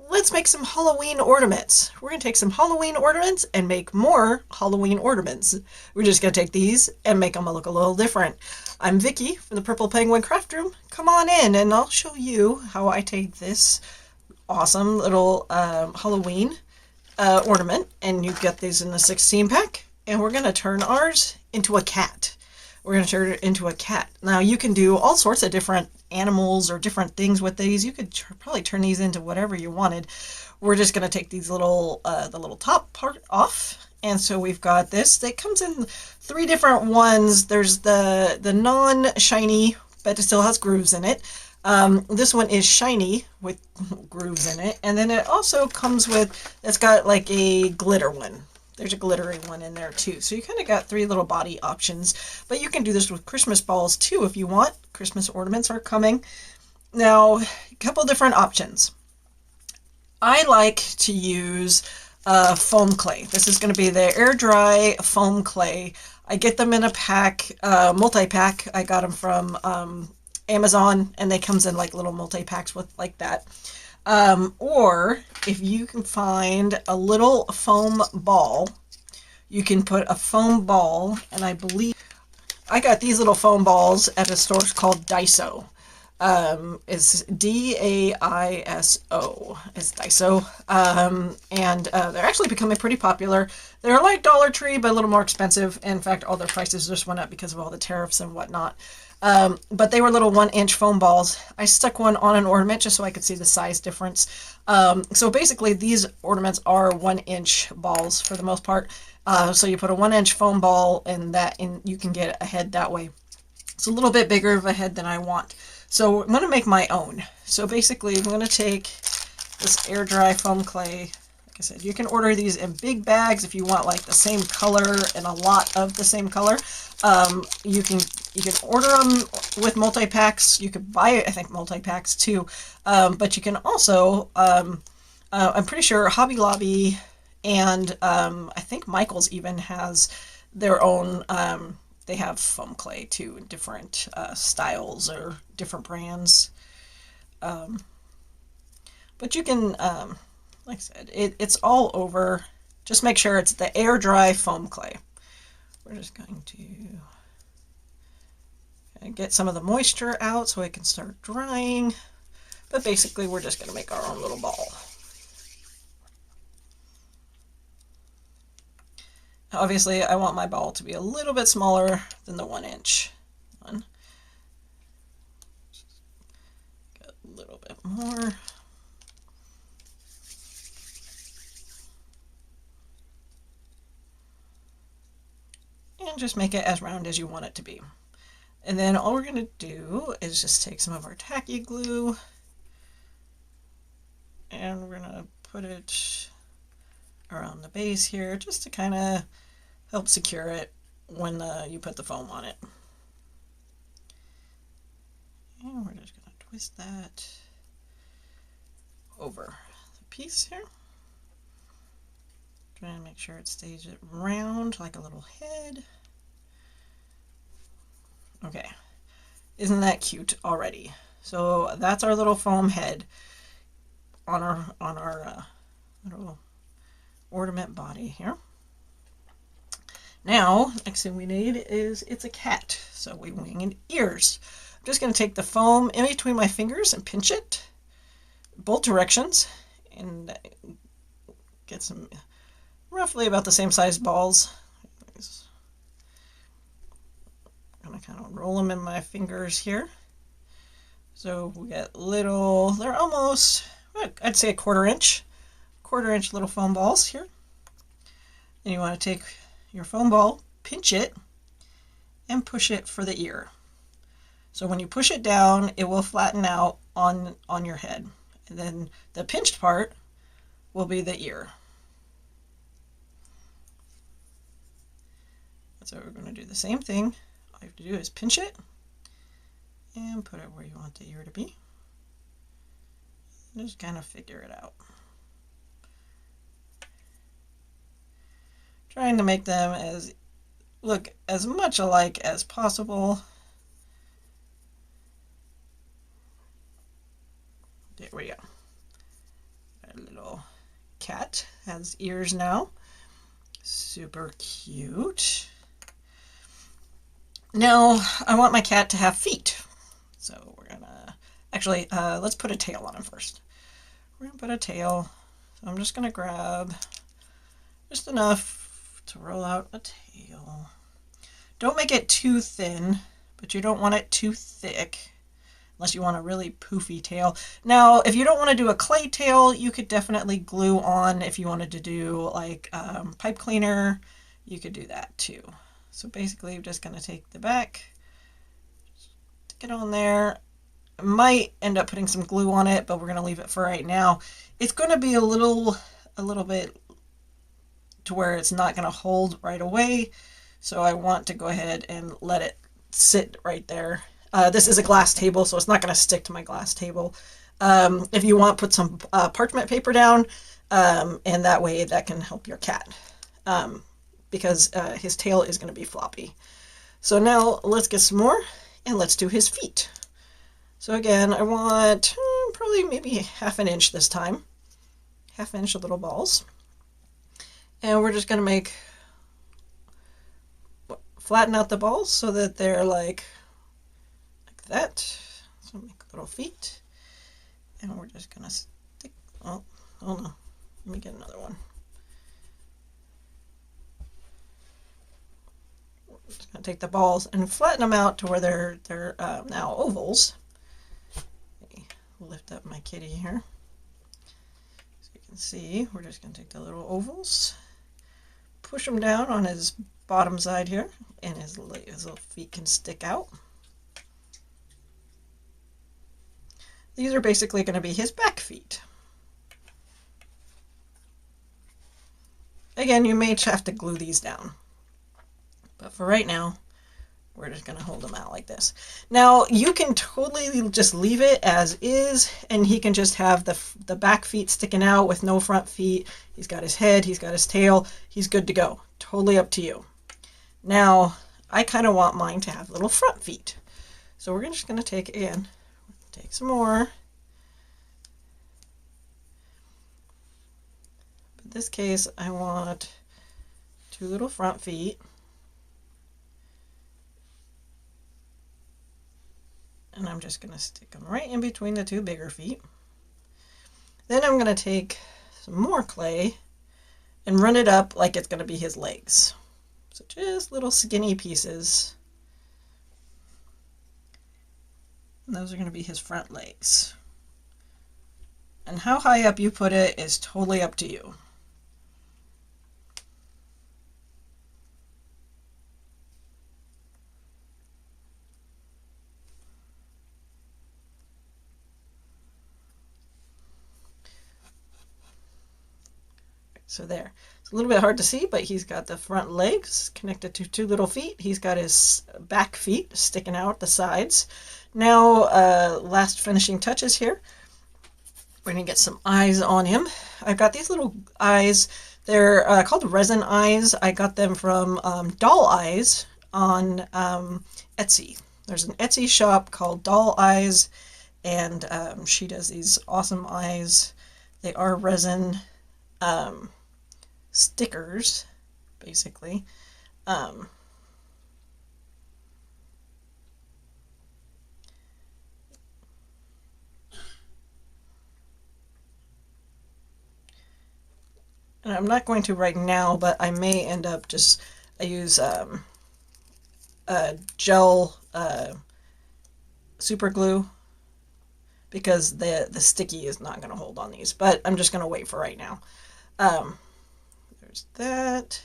let's make some Halloween ornaments. We're going to take some Halloween ornaments and make more Halloween ornaments. We're just going to take these and make them look a little different. I'm Vicky from the Purple Penguin Craft Room. Come on in and I'll show you how I take this awesome little Halloween ornament, and you get these in the 16 pack, and we're going to turn ours into a cat. We're going to turn it into a cat. Now you can do all sorts of different animals or different things with these. You could probably turn these into whatever you wanted. We're just going to take these little the little top part off, and so we've got this. It comes in three different ones. There's the non-shiny, but it still has grooves in it. This one is shiny with grooves in it, and then it also comes with, it's got like a glitter one. There's a glittery one in there too. So you kind of got three little body options, but you can do this with Christmas balls too if you want. Christmas ornaments are coming. Now, a couple different options. I like to use foam clay. This is going to be the air dry foam clay. I get them in a pack, multi-pack. I got them from Amazon, and they comes in like little multi-packs with like that. Or if you can find a little foam ball, you can put a foam ball, and I believe I got these little foam balls at a store called Daiso. It's Daiso. It's Daiso. And they're actually becoming pretty popular. They're like Dollar Tree, but a little more expensive. In fact, all their prices just went up because of all the tariffs and whatnot. But they were little 1-inch foam balls. I stuck one on an ornament just so I could see the size difference. So basically these ornaments are 1-inch balls for the most part. So you put a 1-inch foam ball in that, and you can get a head that way. It's a little bit bigger of a head than I want. So I'm going to make my own. So basically I'm going to take this air dry foam clay. Like I said, you can order these in big bags if you want like the same color and a lot of the same color. You can order them with multi-packs. You could buy, I think, multi-packs too. But you can also, I'm pretty sure Hobby Lobby and I think Michael's even has their own, they have foam clay too, in different styles or different brands. But you can, like I said, it's all over. Just make sure it's the air dry foam clay. We're just going to get some of the moisture out so it can start drying. But basically we're just going to make our own little ball. Obviously I want my ball to be a little bit smaller than the 1-inch one. Get a little bit more. And just make it as round as you want it to be. And then all we're going to do is just take some of our tacky glue, and we're going to put it around the base here just to kind of help secure it when you put the foam on it. And we're just going to twist that over the piece here. Trying to make sure it stays round like a little head. Okay, isn't that cute already? So that's our little foam head on our little ornament body here. Now, next thing we need is it's a cat, so we wing and ears. I'm just going to take the foam in between my fingers and pinch it both directions and get some roughly about the same size balls. I'm going to kind of roll them in my fingers here. So we get little, they're almost, I'd say a quarter inch little foam balls here. And you want to take your foam ball, pinch it, and push it for the ear. So when you push it down, it will flatten out on your head. And then the pinched part will be the ear. So we're going to do the same thing. All you have to do is pinch it and put it where you want the ear to be. Just kind of figure it out. Trying to make them look as much alike as possible. There we go. Our little cat has ears now. Super cute. Now I want my cat to have feet. So we're gonna, actually, let's put a tail on him first. We're gonna put a tail. So I'm just gonna grab just enough to roll out a tail. Don't make it too thin, but you don't want it too thick unless you want a really poofy tail. Now, if you don't want to do a clay tail, you could definitely glue on. If you wanted to do like pipe cleaner, you could do that too. So basically, I'm just going to take the back, stick it on there. I might end up putting some glue on it, but we're going to leave it for right now. It's going to be a little bit to where it's not going to hold right away. So I want to go ahead and let it sit right there. This is a glass table, so it's not going to stick to my glass table. If you want, put some parchment paper down, and that way that can help your cat, because his tail is going to be floppy. So now let's get some more, and let's do his feet. So again, I want probably maybe 1/2 inch this time. 1/2 inch little balls. And we're just going to flatten out the balls so that they're like that. So make little feet, and we're just gonna stick. Oh no! Let me get another one. We're just gonna take the balls and flatten them out to where they're now ovals. Let me lift up my kitty here, so you can see. We're just gonna take the little ovals, push them down on his bottom side here, and his little feet can stick out. These are basically going to be his back feet. Again, you may have to glue these down, but for right now, we're just going to hold them out like this. Now, you can totally just leave it as is, and he can just have the back feet sticking out with no front feet. He's got his head, he's got his tail, he's good to go. Totally up to you. Now, I kind of want mine to have little front feet. So we're just going to take some more. But in this case, I want 2 little front feet. And I'm just going to stick them right in between the 2 bigger feet. Then I'm going to take some more clay and run it up like it's going to be his legs. So just little skinny pieces. And those are going to be his front legs. And how high up you put it is totally up to you. So there. It's a little bit hard to see, but he's got the front legs connected to 2 little feet. He's got his back feet sticking out the sides. Now, last finishing touches here. We're going to get some eyes on him. I've got these little eyes. They're called Resin eyes. I got them from Doll Eyes on Etsy. There's an Etsy shop called Doll Eyes, and she does these awesome eyes. They are resin stickers, basically. And I'm not going to right now, but I may end up I use gel super glue, because the sticky is not going to hold on these, but I'm just going to wait for right now. There's that.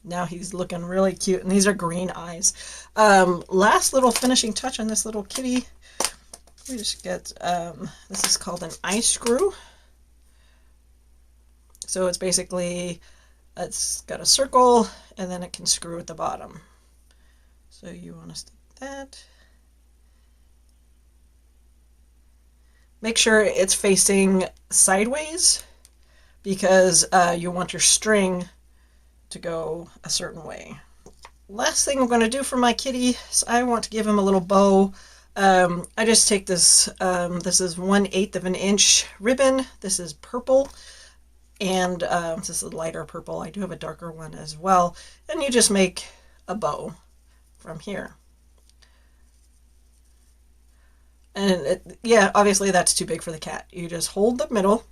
Now he's looking really cute, and these are green eyes. Last little finishing touch on this little kitty. We just get, this is called an eye screw. So it's basically, it's got a circle, and then it can screw at the bottom. So you want to stick that. Make sure it's facing sideways, because you want your string to go a certain way. Last thing I'm going to do for my kitty is I want to give him a little bow. I just take this, this is 1/8 of an inch ribbon. This is purple, and this is a lighter purple. I do have a darker one as well. And you just make a bow from here. And yeah, obviously that's too big for the cat. You just hold the middle,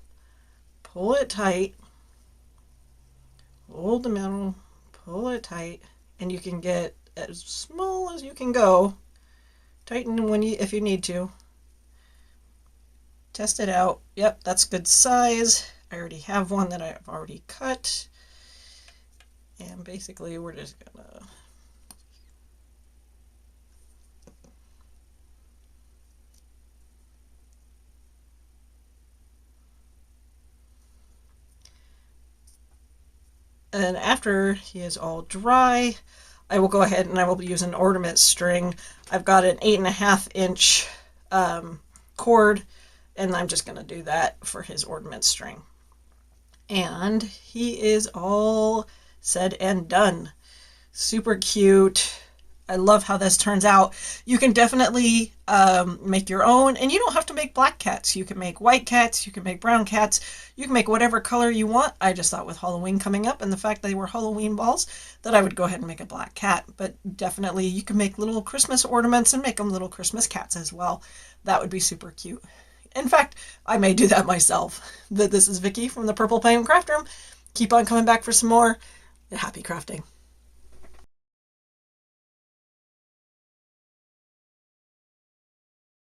pull it tight, hold the middle, pull it tight, and you can get as small as you can go. Tighten when you if you need to. Test it out. Yep, that's good size. I already have one that I've already cut. And basically we're just gonna and after he is all dry, I will go ahead and I will use an ornament string. I've got an 8.5 inch cord, and I'm just going to do that for his ornament string. And he is all said and done. Super cute. I love how this turns out. You can definitely make your own, and you don't have to make black cats. You can make white cats, you can make brown cats, you can make whatever color you want. I just thought with Halloween coming up and the fact that they were Halloween balls that I would go ahead and make a black cat. But definitely you can make little Christmas ornaments and make them little Christmas cats as well. That would be super cute. In fact, I may do that myself. But this is Vicki from the Purple Penguin Craft Room. Keep on coming back for some more. Happy crafting.